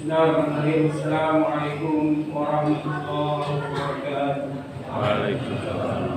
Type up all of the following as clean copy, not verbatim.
Bismillahirrahmanirrahim. Assalamualaikum warahmatullahi wabarakatuh. Waalaikumsalam.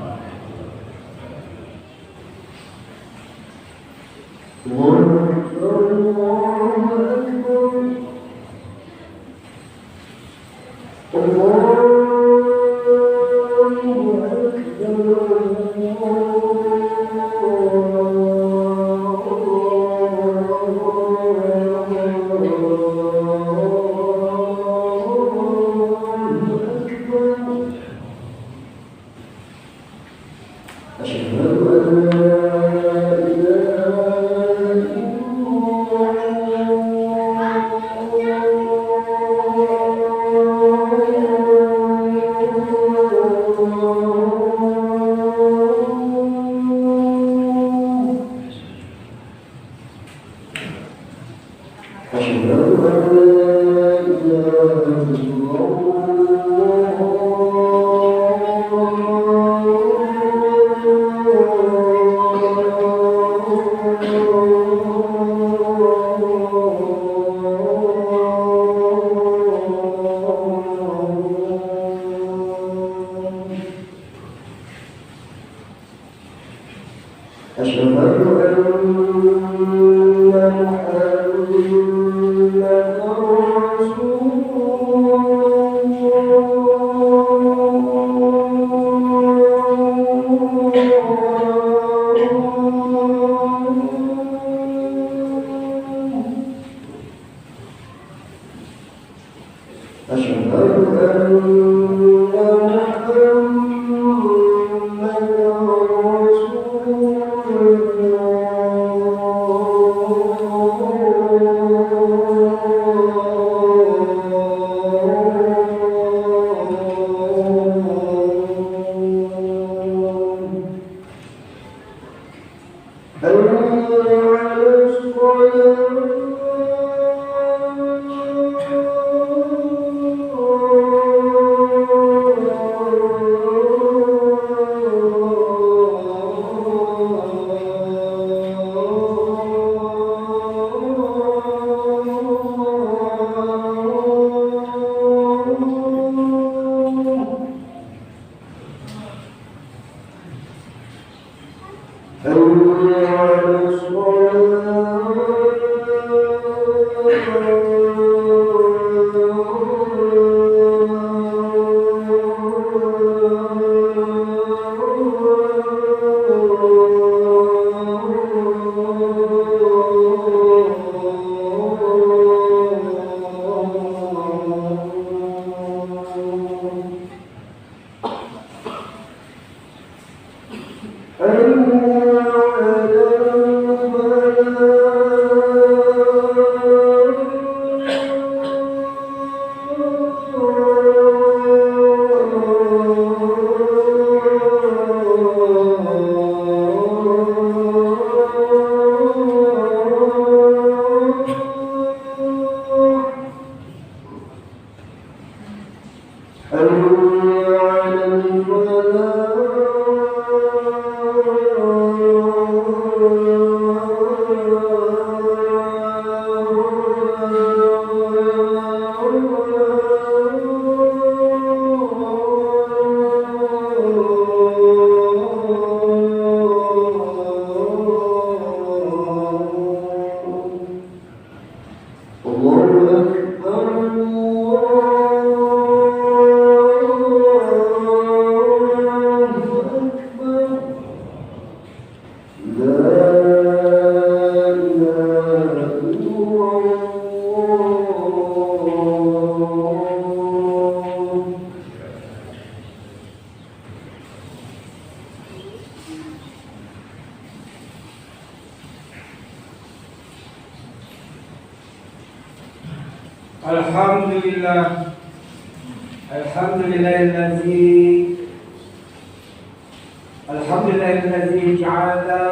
Alhamdulillahilladzi ja'ala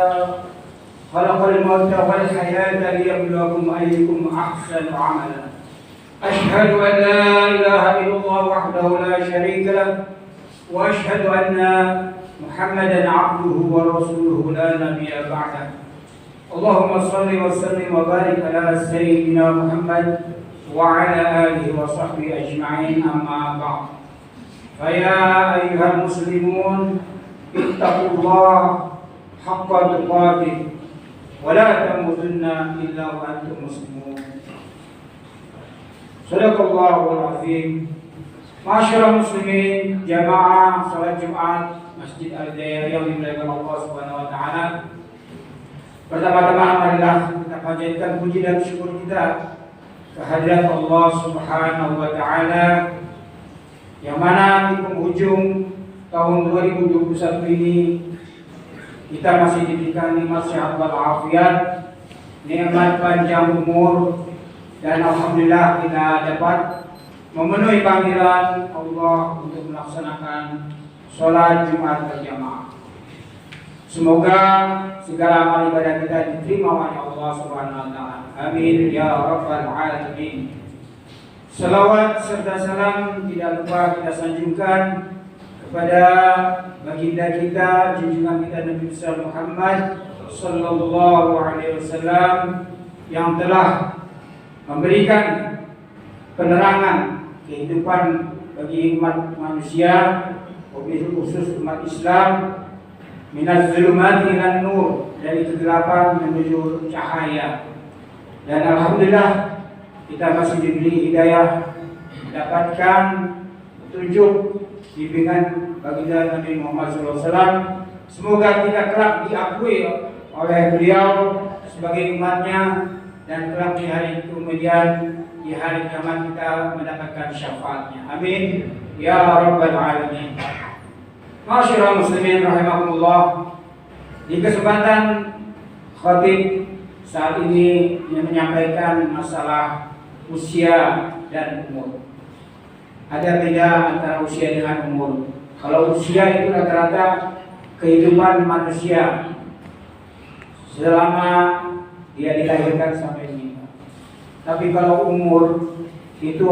khalaqal mauta wal hayata liyabluwakum ayyukum ahsanu amala. Ashhadu an la ilaha illallah wahdahu la syarika lah wa ashhadu anna Muhammadan abduhu wa rasuluhu la nabiyya ba'dah. Allahumma salli wa sallim wa barik ala sayyidina Muhammad وعلى آله وصحبه أجمعين أما بعد فيا أيها المسلمون اتقوا الله حق تقاته ولا تموتن إلا وأنتم مسلمون. Sadaqallahul azim. Masyarakat muslimin jamaah salat Jumat Masjid Al-Hidayah yang dimuliakan Allah Subhanahu wa taala. Pertama-tama marilah kita panjatkan puji dan syukur kita kehadirat Allah Subhanahu wa taala yang mana di penghujung tahun 2021 ini kita masih diberikan nikmat sehat walafiat, nikmat panjang umur, dan alhamdulillah kita dapat memenuhi panggilan Allah untuk melaksanakan sholat Jumat berjamaah. Semoga segala amal ibadah kita diterima oleh Allah Subhanahu wa taala. Amin ya rabbal alamin. Salawat serta salam tidak lupa kita sanjungkan kepada baginda kita, junjungan kita Nabi besar Muhammad sallallahu alaihi wasallam yang telah memberikan penerangan kehidupan bagi umat manusia, wabil khusus umat Islam, minaz zulumati ilan nur, dari kegelapan menuju cahaya. Dan alhamdulillah kita masih diberi hidayah mendapatkan petunjuk bimbingan baginda Nabi Muhammad SAW. Semoga kita kelak diakui oleh beliau sebagai umatnya, dan kelak di hari kemudian di hari kiamat kita mendapatkan syafaatnya. Amin ya rabbal alamin. Masyarakat muslimin rahimakumullah, di kesempatan khatib saat ini yang menyampaikan masalah usia dan umur. Ada beda antara usia dengan umur. Kalau usia itu rata-rata kehidupan manusia selama dia dilahirkan sampai meninggal. Tapi kalau umur itu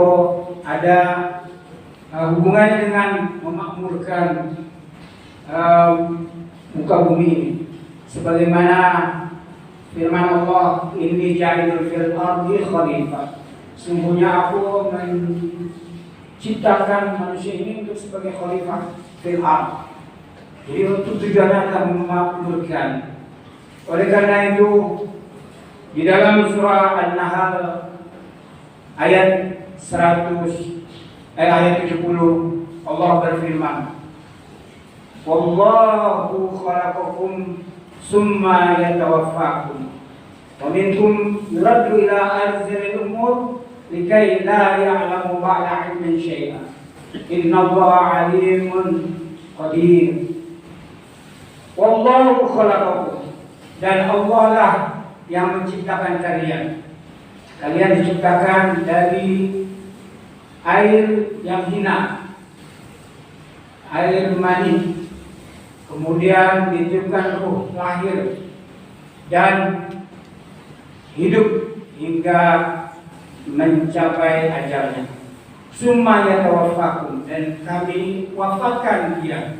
ada hubungannya dengan memakmurkan muka bumi ini. Sebagaimana firman Allah, inni ja'ilul fil ardi khalifah. Sungguhnya aku menciptakan manusia ini untuk sebagai khalifah fil ard. Jadi untuk tujuannya adalah memakmurkan. Oleh karena itu di dalam surah An-Nahl ayat 70 Allah berfirman, wallahu khalaqakum summa yatawaffakum wa minkum yuraddu ila arzilil umur likai la ya'lamu ba'da ilmin syai'an innallaha alimun qadir. Wallahu khalaqakum, dan Allah lah yang menciptakan kalian. Kalian diciptakan dari air yang hina, air mani, kemudian ditiupkan ruh lahir dan hidup hingga mencapai ajalnya. Summa yatawaffakum, dan kami wafatkan dia.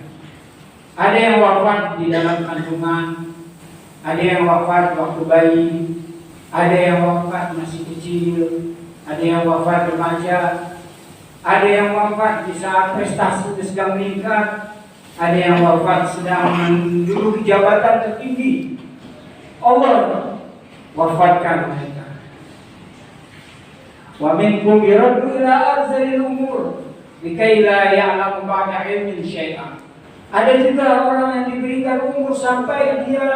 Ada yang wafat di dalam kandungan, ada yang wafat waktu bayi, ada yang wafat masih kecil, ada yang wafat remaja, ada yang wafat di saat prestasi sedang meningkat, ada yang wafat sedang menduduki jabatan tertinggi. Allah wafatkan mereka. Wa minkum yuraddu ila arzalil umur likai la ya'lamu ba'da ilmin syai'an. Ada juga orang yang diberikan umur sampai dia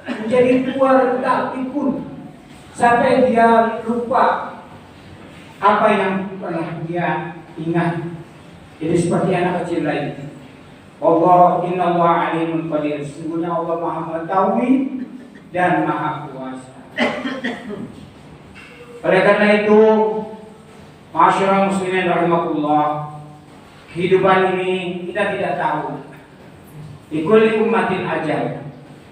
menjadi tua renta pikun, sampai dia lupa apa yang pernah dia ingat. Jadi seperti anak kecil lain. Allah innallaha alimun qadir. Sesungguhnya Allah Maha mengetahui dan Maha kuasa. Oleh karena itu, masyarakat muslimin rahimakumullah, kehidupan ini kita tidak tahu. Likulli ummatin ajal.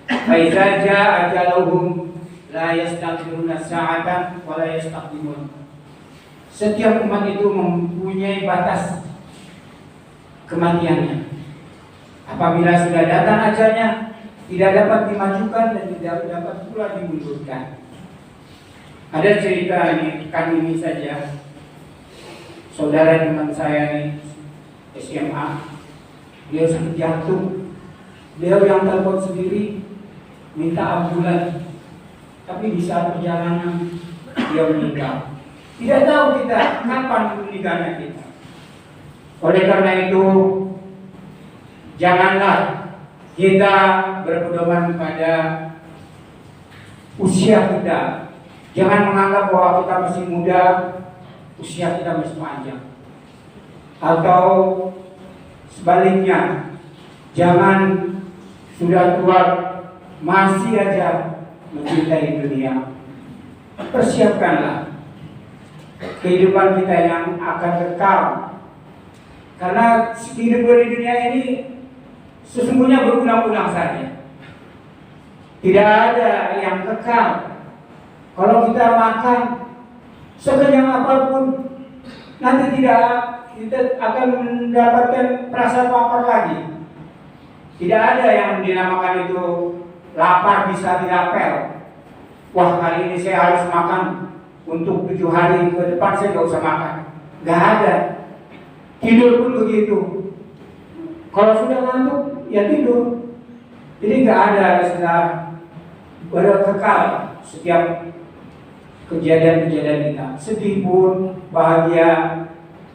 Fa idza jaa ajaluhum la yastakhiruna sa'atan wa la yastaqdimun. Setiap umat itu mempunyai batas kematiannya. Apabila sudah datang ajalnya, tidak dapat dimajukan dan tidak dapat pula dimundurkan. Ada cerita ini saja. Saudara teman saya nih SMA, dia sakit jantung. Dia yang telepon sendiri minta ambulan, tapi di saat perjalanan dia meninggal. Tidak tahu kita kapan meninggalnya kita. Oleh karena itu, janganlah kita berpedoman pada usia kita. Jangan menganggap bahwa kita masih muda, usia kita masih panjang. Atau sebaliknya, jangan sudah tua masih aja mencintai dunia. Persiapkanlah kehidupan kita yang akan kekal. Karena kehidupan di dunia ini sesungguhnya berulang-ulang saja. Tidak ada yang kekal. Kalau kita makan sekenyang apapun, nanti kita akan mendapatkan perasaan lapar lagi. Tidak ada yang dinamakan itu lapar bisa dilapel. Wah, kali ini saya harus makan untuk 7 hari ke depan, saya nggak usah makan. Nggak ada. Tidur pun begitu. Kalau sudah ngantuk, ya tidur. Jadi nggak ada istilah berkekal setiap kejadian-kejadian kita. Sedih pun, bahagia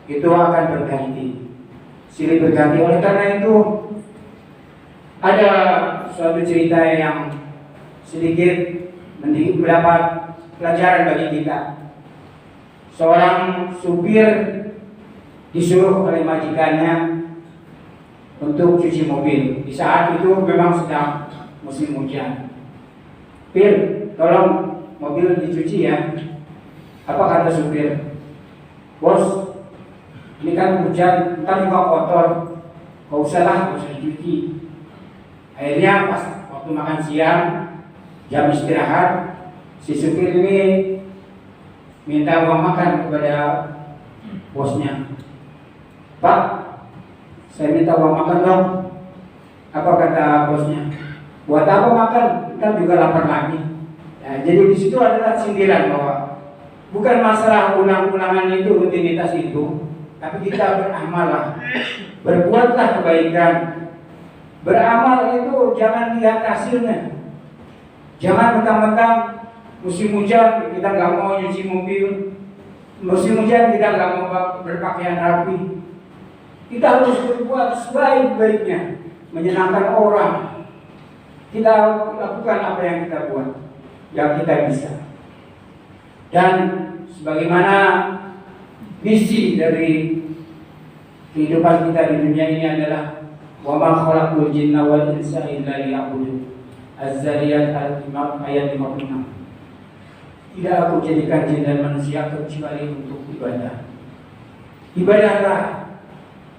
itu akan berganti, silih berganti. Oleh karena itu, ada suatu cerita yang sedikit mendapat pelajaran bagi kita. Seorang supir disuruh oleh majikannya untuk cuci mobil. Di saat itu memang sedang musim hujan. "Pir, tolong mobil dicuci ya." Apa kata supir? "Bos, ini kan hujan, ntar juga kotor. Gak usah lah, gak usah dicuci." Akhirnya pas waktu makan siang, jam istirahat, si supir ini minta uang makan kepada bosnya. "Pak, saya minta uang makan dong." Apa kata bosnya? "Buat apa makan? Ntar juga lapar lagi." Nah, jadi di situ adalah sindiran bahwa bukan masalah ulang-ulangan itu, rutinitas itu, tapi kita beramal, berbuatlah kebaikan. Beramal itu jangan lihat hasilnya. Jangan mentang-mentang musim hujan kita nggak mau nyuci mobil, musim hujan kita nggak mau berpakaian rapi. Kita harus berbuat sebaik-baiknya, menyenangkan orang. Kita lakukan apa yang kita buat, yang kita bisa. Dan sebagaimana visi dari kehidupan kita di dunia ini adalah wa ma khalaqul jinna wal insa illa liya'budun. Az-Zariyat ayat 56. Tidak aku jadikan jin dan manusia kecuali untuk ibadah. Ibadahlah.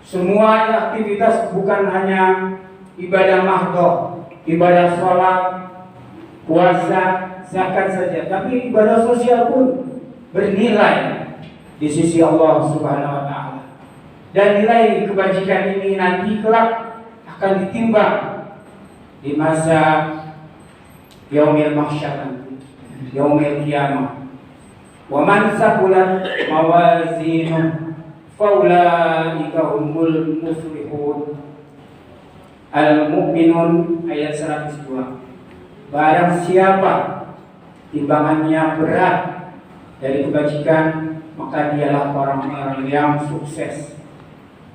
Semua aktivitas bukan hanya ibadah mahdhah, ibadah sholat, puasa, zakat saja, tapi ibadah sosial pun bernilai di sisi Allah Subhanahu wa taala. Dan nilai kebajikan ini nanti kelak akan ditimbang di masa yaumil mahsyar nanti, yaumil qiyamah. Wa man saqulat mawazinuhu faulaika humul muflihun. Al-Mu'minun ayat 102. Barang siapa timbangannya berat dari kebajikan, maka dialah orang-orang yang sukses.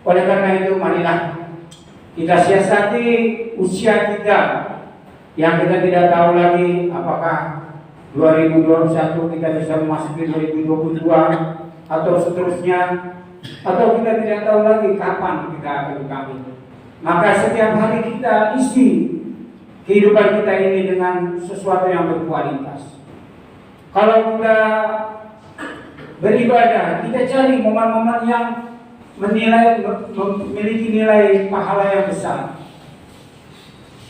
Oleh karena itu, marilah kita siasati usia kita yang kita tidak tahu lagi apakah 2021 kita bisa memasuki 2022 atau seterusnya, atau kita tidak tahu lagi kapan kita akan kawin. Maka setiap hari kita isi kehidupan kita ini dengan sesuatu yang berkualitas. Kalau kita beribadah, kita cari momen-momen yang memiliki nilai pahala yang besar.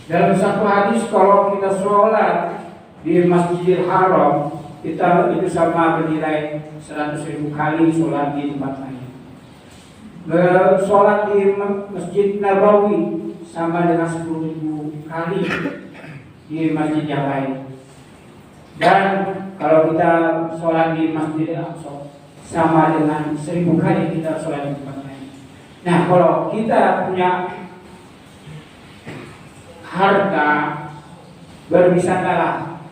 Dalam satu hadis, kalau kita sholat di Masjidil Haram, kita itu sama bernilai 100.000 kali sholat di tempat lain. Sholat di Masjid Nabawi sama dengan 10.000 kali di masjid yang lain. Dan kalau kita sholat di Masjid Al-Aqsa sama dengan 1000 kali kita sholat di tempat lain. Nah, kalau kita punya harta, berwisatalah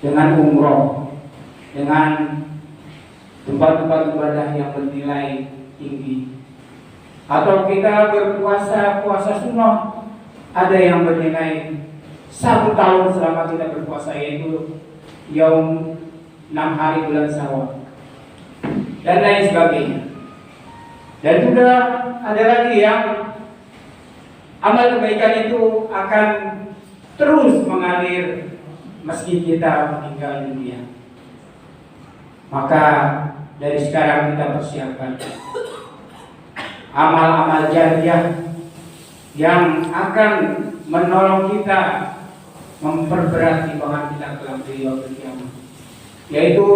dengan umroh, dengan tempat-tempat ibadah yang bernilai tinggi. Atau kita berpuasa, puasa sunnah, ada yang bernilai 1 tahun selama kita berpuasa, yaitu Yaum 6 hari bulan Syawal dan lain sebagainya. Dan juga ada lagi yang amal kebaikan itu akan terus mengalir meski kita meninggal dunia. Maka dari sekarang kita persiapkan amal-amal jariah yang akan menolong kita memperberat timbangan kita dalam hari kiamat, yaitu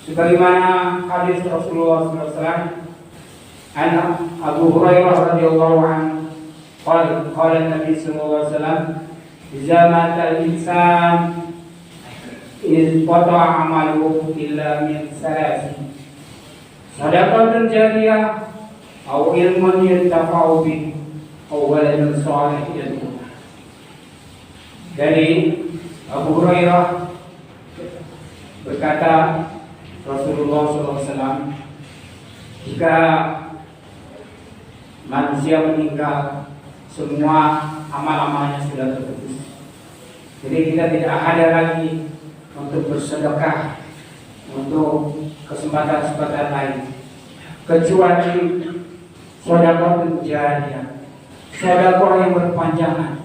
sebagaimana hadis Rasulullah SAW an Abu Hurairah radhiyallahu anhu qala Nabi sallallahu alaihi wasallam idza mata al-insan qata'a amaluhu illa min salasin sadaqatun jariyah aw ilmun yantafa'u bihi aw waladun salih yad'u. Dari Abu Hurairah berkata Rasulullah SAW, jika manusia meninggal, semua amal-amalnya sudah terputus. Jadi kita tidak ada lagi untuk bersedekah, untuk kesempatan-kesempatan lain, kecuali sedekah jariyah, sedekah yang berpanjangan.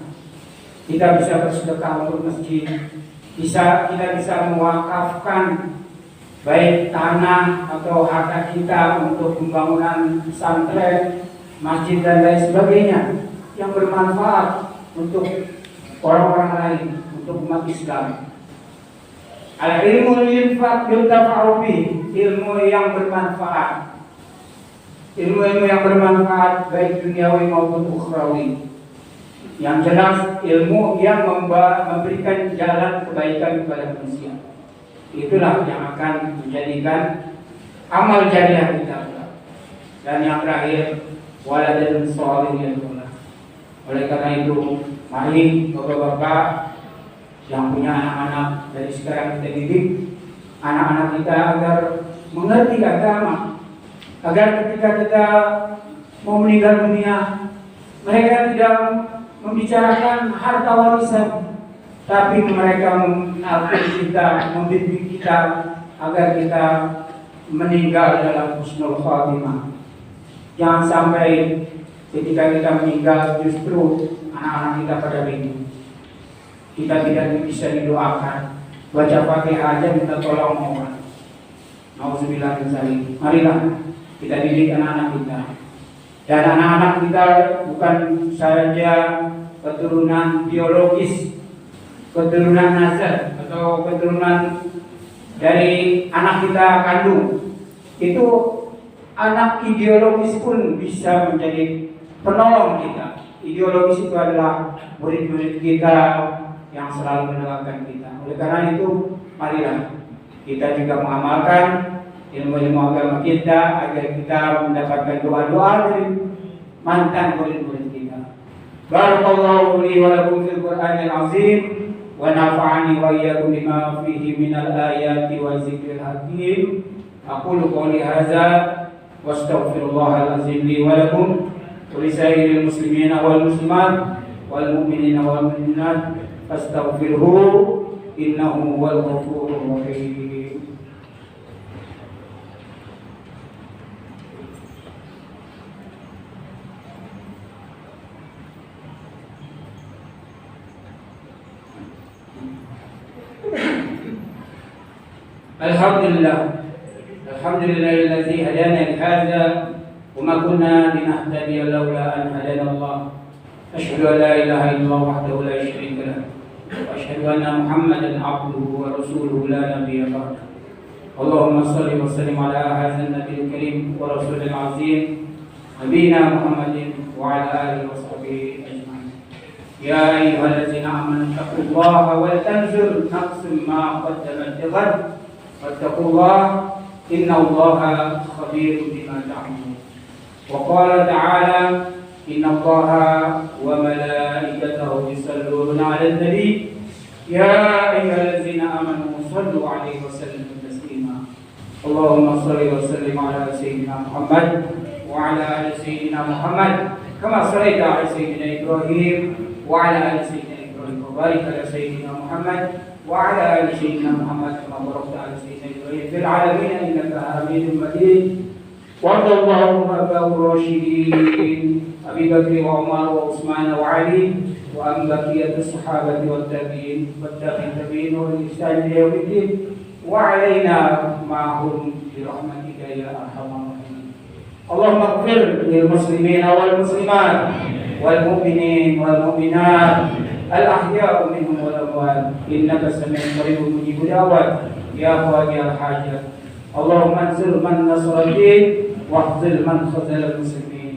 Kita bisa bersedekah untuk masjid, kita bisa mewakafkan baik tanah atau harta kita untuk pembangunan pesantren, masjid dan lain sebagainya yang bermanfaat untuk orang-orang lain, untuk umat Islam. Al-ilmu yuntafa'u bihi, ilmu yang bermanfaat. Ilmu-ilmu yang bermanfaat baik duniawi maupun ukhrawi. Yang jelas ilmu yang memberikan jalan kebaikan kepada manusia. Itulah yang akan menjadikan amal jariah kita. Dan yang terakhir, waladun shalih yad'u. Oleh karena itu, mari bapak-bapak yang punya anak-anak, dari sekarang kita didik anak-anak kita agar mengerti agama, agar ketika kita mau meninggal dunia, mereka tidak membicarakan harta warisan, tapi mereka mengenalkan kita, membimbing kita agar kita meninggal dalam husnul khatimah. Jangan sampai ketika kita meninggal justru anak-anak kita pada bingung, kita tidak bisa didoakan, baca Fatihah aja minta tolong orang. Nauzubillah min dzalik. Marilah kita didik anak-anak kita. Dan anak-anak kita bukan saja keturunan biologis, keturunan nasab atau keturunan dari anak kita kandung. Itu anak ideologis pun bisa menjadi penolong kita. Ideologis itu adalah murid-murid kita yang selalu mendoakan kita. Oleh karena itu, marilah kita juga mengamalkan ilmu-ilmu agama kita agar kita mendapatkan doa-doa dari mantan murid-murid kita. Barakallahu li wa lakum fil Qur'anil azim wa nafa'ani wa iyyakum bima fihi minal ayati wa zikril hakim. Aqulu qouli hadza wa astaghfirullahal azim li wa lakum wa li sairil muslimina wal muslimat wal mu'minina wal mu'minat fastaghfiruhu innahu huwal ghafurur rahim. Alhamdulillahilladzi hadana li hadza wa ma kunna linahtadiya laula an hadana Allah. Asyhadu an la ilaha illallah wahdahu la syarika lah wa asyhadu anna Muhammadan abduhu wa rasuluhu la nabiyya ba'dahu. Allahumma shalli wa sallim ala hadzal nabiyil karim wa rasulil azim nabiyina Muhammadin wa ala alihi wa sahbihi ajma'in. Ya ayyuhalladzina amanu taqullaha wa tanzur nafsum ma qaddamat lighad واتقوا الله إن الله خبير بما تعملون. وقال تعالى إن الله وملائكته يصلون على النبي يا أيها الذين آمنوا صلوا عليه وسلموا تسليما. اللهم صل وسلم على سيدنا محمد وعلى آل سيدنا محمد كما صليت على سيدنا إبراهيم وعلى آل سيدنا إبراهيم وبارك على سيدنا محمد وعلى آل سيدنا محمد كما باركت على سيدنا إبراهيم في العالمين إنك حميد مجيد. وارض اللهم عن الراشدين أبي بكر وعمر وعثمان وعلي وعن بقية الصحابة والتابعين والتابعين والإحسان إلى يوم الدين وعلينا معهم برحمتك يا أرحم الراحمين. اللهم اغفر للمسلمين والمسلمات والمؤمنين والمؤمنات الأحياء منهم والأموات إنك سميع قريب مجيب الدعوات يا قاضي الحاجات. اللهم انصر من نصر الدين واخذل من خذل المسلمين.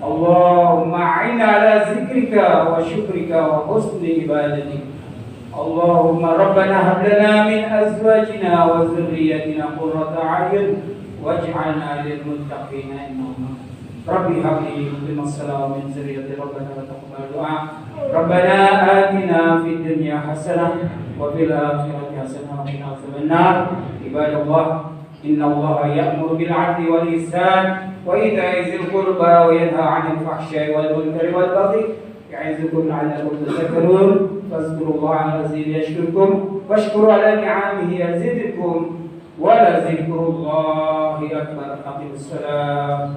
اللهم أعنا على ذكرك وشكرك وحسن عبادتك. اللهم ربنا هب لنا من أزواجنا وذريتنا قرة أعين واجعلنا للمتقين إماما. ربي هب لي مقيم الصلاة ومن ذريتي ربنا وتقبل دعاء. ربنا آتنا في الدنيا حسنة وفي الآخرة حسنة وقنا عذاب النار. عباد الله إن الله يأمر بالعدل والإحسان وإيتاء ذي القربى وينهى عن الفحشاء والمنكر والبغي يعظكم لعلكم تذكرون. فاذكروا الله العظيم يشكركم واشكروا على نعمه يزدكم ولذكر الله أكبر. أقيموا الصلاة.